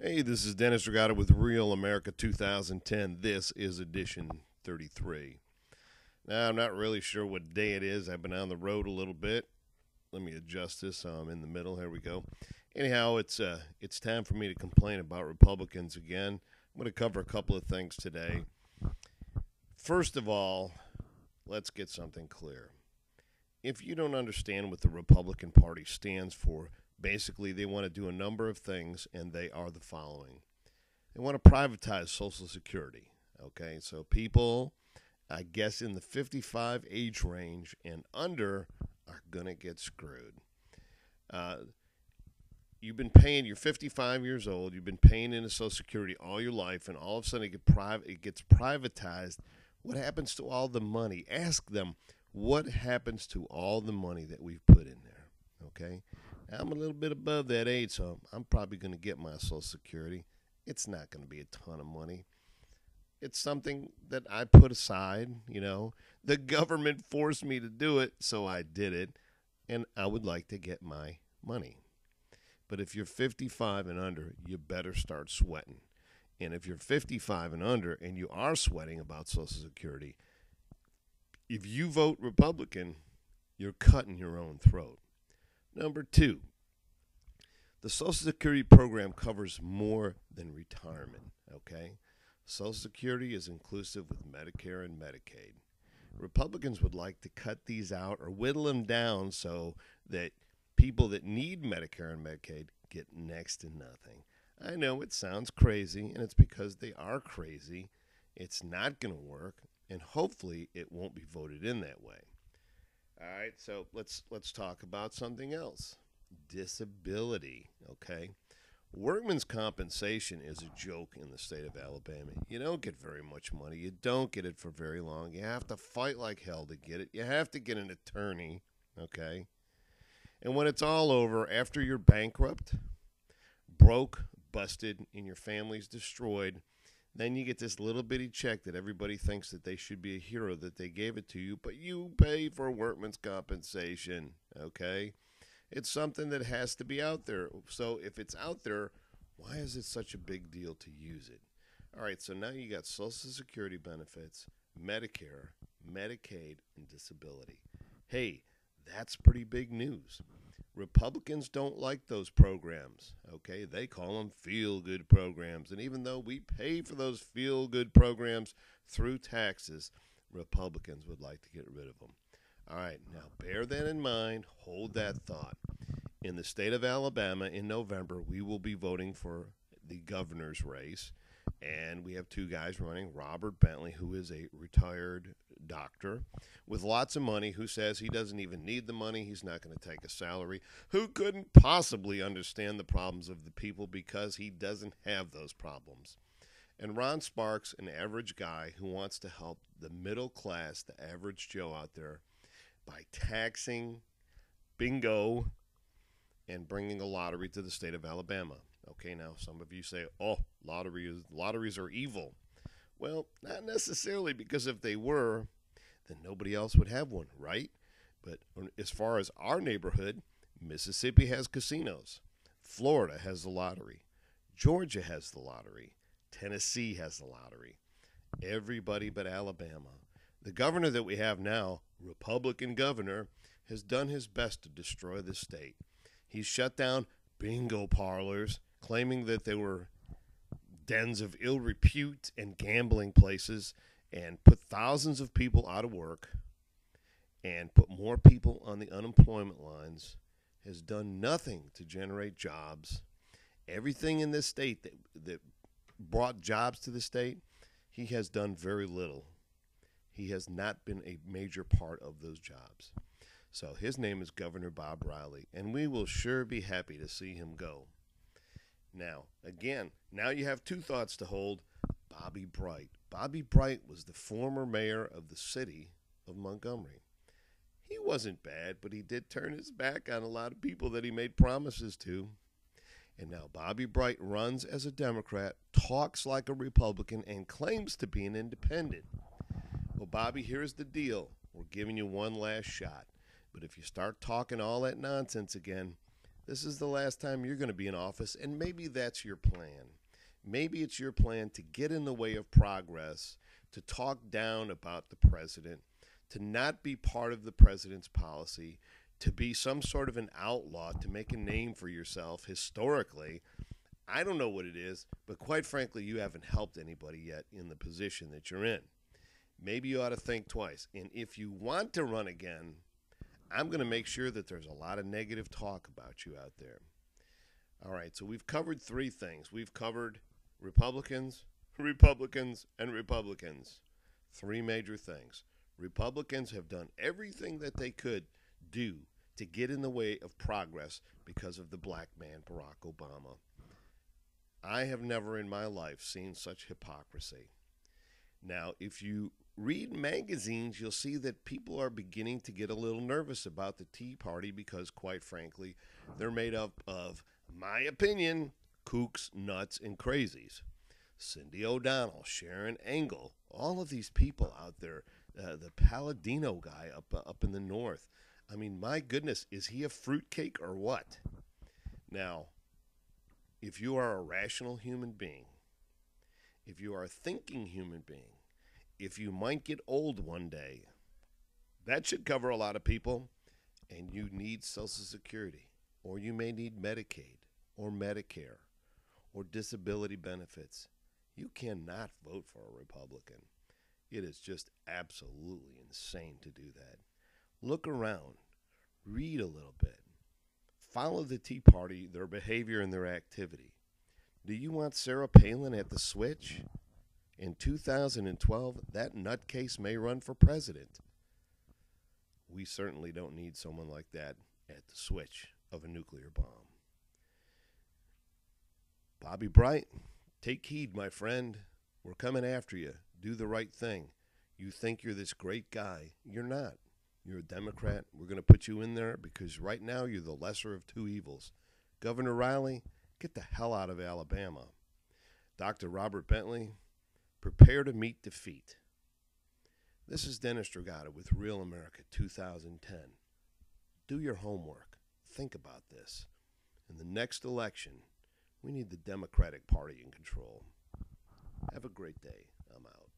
Hey, this is Dennis Regatta with Real America 2010. This is edition 33. Now, I'm not really sure what day it is. I've been on the road a little bit. Let me adjust this so I'm in the middle. Here we go. Anyhow, it's time for me to complain about Republicans again. I'm going to cover a couple of things today. First of all, let's get something clear. If you don't understand what the Republican Party stands for, basically they want to do a number of things, and they are the following. They want to privatize Social Security. Okay, so people, I guess, in the 55 age range and under are going to get screwed. You've been paying, you're 55 years old, you've been paying into Social Security all your life, and all of a sudden it gets privatized. What happens to all the money? Ask them, what happens to all the money that we've put in there? Okay? Now, I'm a little bit above that age, so I'm probably going to get my Social Security. It's not going to be a ton of money. It's something that I put aside. The government forced me to do it, so I did it, and I would like to get my money. But if you're 55 and under, you better start sweating. And if you're 55 and under and you are sweating about Social Security, if you vote Republican, you're cutting your own throat. Number two, the Social Security program covers more than retirement, okay? Social Security is inclusive with Medicare and Medicaid. Republicans would like to cut these out or whittle them down so that people that need Medicare and Medicaid get next to nothing. I know it sounds crazy, and it's because they are crazy. It's not going to work, and hopefully it won't be voted in that way. All right, so let's talk about something else. Disability, okay? Workman's compensation is a joke in the state of Alabama. You don't get very much money. You don't get it for very long. You have to fight like hell to get it. You have to get an attorney, okay? And when it's all over, after you're bankrupt, broke, busted, and your family's destroyed, then you get this little bitty check that everybody thinks that they should be a hero that they gave it to you, but you pay for workman's compensation, okay? It's something that has to be out there. So if it's out there, why is it such a big deal to use it? All right, so now you got Social Security benefits, Medicare, Medicaid, and disability. Hey, that's pretty big news. Republicans don't like those programs, okay? They call them feel-good programs. And even though we pay for those feel-good programs through taxes, Republicans would like to get rid of them. All right, now bear that in mind. Hold that thought. In the state of Alabama in November, we will be voting for the governor's race. And we have two guys running, Robert Bentley, who is a retired doctor with lots of money, who says he doesn't even need the money. He's not going to take a salary, who couldn't possibly understand the problems of the people because he doesn't have those problems. And Ron Sparks, an average guy who wants to help the middle class, the average Joe out there, by taxing bingo and bringing a lottery to the state of Alabama. Okay, now some of you say, oh, lotteries are evil. Well, not necessarily, because if they were, then nobody else would have one, right? But as far as our neighborhood, Mississippi has casinos. Florida has the lottery. Georgia has the lottery. Tennessee has the lottery. Everybody but Alabama. The governor that we have now, Republican governor, has done his best to destroy the state. He's shut down bingo parlors, claiming that they were dens of ill repute and gambling places, and put thousands of people out of work and put more people on the unemployment lines, has done nothing to generate jobs. Everything in this state that brought jobs to the state, he has done very little. He has not been a major part of those jobs. So his name is Governor Bob Riley, and we will sure be happy to see him go. Now, again, now you have two thoughts to hold. Bobby Bright. Bobby Bright was the former mayor of the city of Montgomery. He wasn't bad, but he did turn his back on a lot of people that he made promises to. And now Bobby Bright runs as a Democrat, talks like a Republican, and claims to be an independent. Well, Bobby, here's the deal. We're giving you one last shot. But if you start talking all that nonsense again, This is the last time you're going to be in office, and maybe that's your plan. Maybe it's your plan to get in the way of progress, to talk down about the president, to not be part of the president's policy, to be some sort of an outlaw, to make a name for yourself historically. I don't know what it is, but quite frankly, you haven't helped anybody yet in the position that you're in. Maybe you ought to think twice. And if you want to run again, I'm going to make sure that there's a lot of negative talk about you out there. All right, so we've covered three things. We've covered Republicans, Republicans, and Republicans. Three major things. Republicans have done everything that they could do to get in the way of progress because of the black man, Barack Obama. I have never in my life seen such hypocrisy. Now, if you read magazines, you'll see that people are beginning to get a little nervous about the Tea Party because, quite frankly, they're made up of, my opinion, kooks, nuts, and crazies. Cindy O'Donnell, Sharon Engel, all of these people out there, the Palladino guy up in the north. I mean, my goodness, is he a fruitcake or what? Now, if you are a rational human being, if you are a thinking human being, if you might get old one day, that should cover a lot of people, and you need Social Security, or you may need Medicaid, or Medicare, or disability benefits. You cannot vote for a Republican. It is just absolutely insane to do that. Look around, read a little bit, follow the Tea Party, their behavior and their activity. Do you want Sarah Palin at the switch? In 2012, that nutcase may run for president. We certainly don't need someone like that at the switch of a nuclear bomb. Bobby Bright, take heed, my friend. We're coming after you. Do the right thing. You think you're this great guy. You're not. You're a Democrat. We're going to put you in there because right now you're the lesser of two evils. Governor Riley, get the hell out of Alabama. Dr. Robert Bentley, prepare to meet defeat. This is Dennis Dragata with Real America 2010. Do your homework. Think about this. In the next election, we need the Democratic Party in control. Have a great day. I'm out.